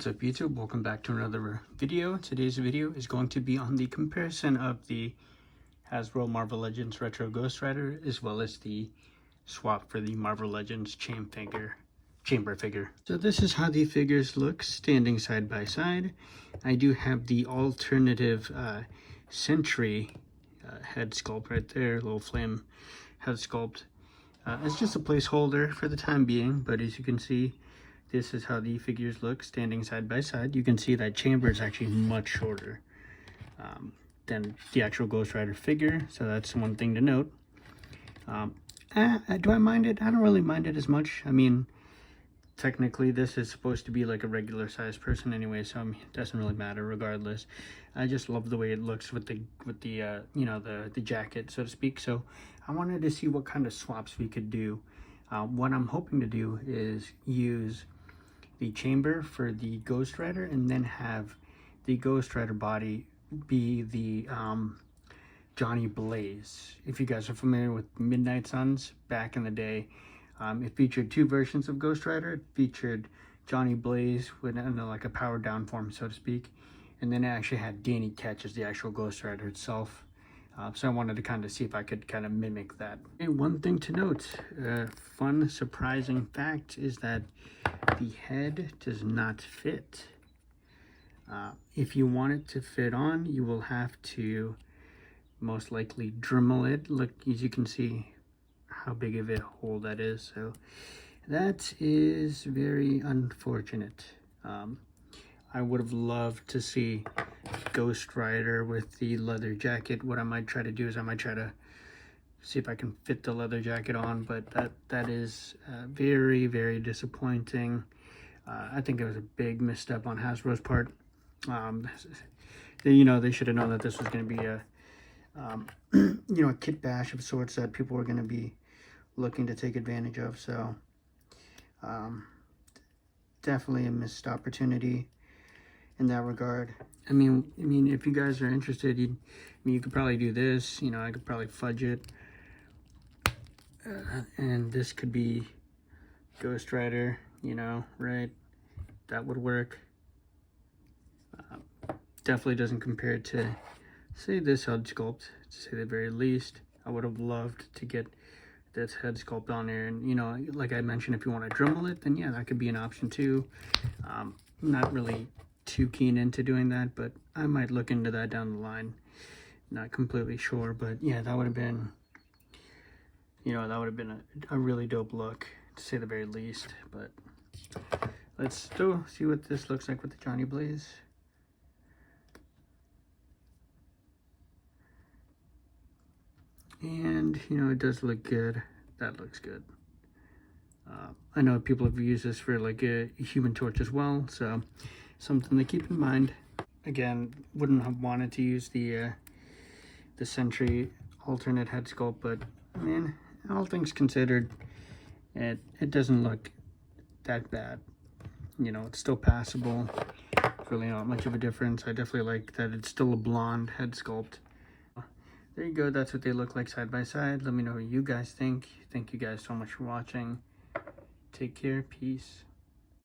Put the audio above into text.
What's up YouTube? Welcome back to another video. Today's video is going to be on the comparison of the Hasbro Marvel Legends Retro Ghost Rider as well as the swap for the Marvel Legends chamber figure. So this is how the figures look standing side by side. I do have the alternative Sentry head sculpt right there, little flame head sculpt. It's just a placeholder for the time being, but as you can see, this is how the figures look standing side by side. You can see that chamber is actually much shorter than the actual Ghost Rider figure, so that's one thing to note. Do I mind it? I don't really mind it as much. I mean, technically this is supposed to be like a regular sized person anyway, so it doesn't really matter regardless. I just love the way it looks with the you know, the jacket, so to speak. So I wanted to see what kind of swaps we could do. What I'm hoping to do is use the chamber for the Ghost Rider and then have the Ghost Rider body be the Johnny Blaze. If you guys are familiar with Midnight Suns, back in the day, it featured two versions of Ghost Rider. It featured Johnny Blaze with like a powered down form, so to speak, and then it actually had Danny Ketch as the actual Ghost Rider itself. So I wanted to kind of see if I could kind of mimic that. And one thing to note, fun surprising fact is that the head does not fit. If you want it to fit on, you will have to most likely Dremel it. Look, as you can see how big of a hole that is. So that is very unfortunate. I would have loved to see Ghost Rider with the leather jacket. What I might try to do is I might try to see if I can fit the leather jacket on, but that is very, very disappointing. I think it was a big misstep on Hasbro's part. You know, they should have known that this was going to be a you know, a Kitbash of sorts that people were going to be looking to take advantage of. So definitely a missed opportunity in that regard. I mean, if you guys are interested, you could probably do this. You know, I could probably fudge it, and this could be Ghost Rider. You know, right? That would work. Definitely doesn't compare to, say, this head sculpt. To say the very least, I would have loved to get this head sculpt on there. And you know, like I mentioned, if you want to Dremel it, then yeah, that could be an option too. Not really too keen into doing that, but I might look into that down the line. Not completely sure, but yeah, that would have been, you know, that would have been a really dope look, to say the very least. But let's still see what this looks like with the Johnny Blaze. And you know, it does look good. That looks good. I know people have used this for like a Human Torch as well, so something to keep in mind. Again, wouldn't have wanted to use the Sentry alternate head sculpt, but I mean, all things considered, it doesn't look that bad. You know, it's still passable. Really not much of a difference. I definitely like that it's still a blonde head sculpt. There you go. That's what they look like side by side. Let me know what you guys think. Thank you guys so much for watching. Take care. Peace.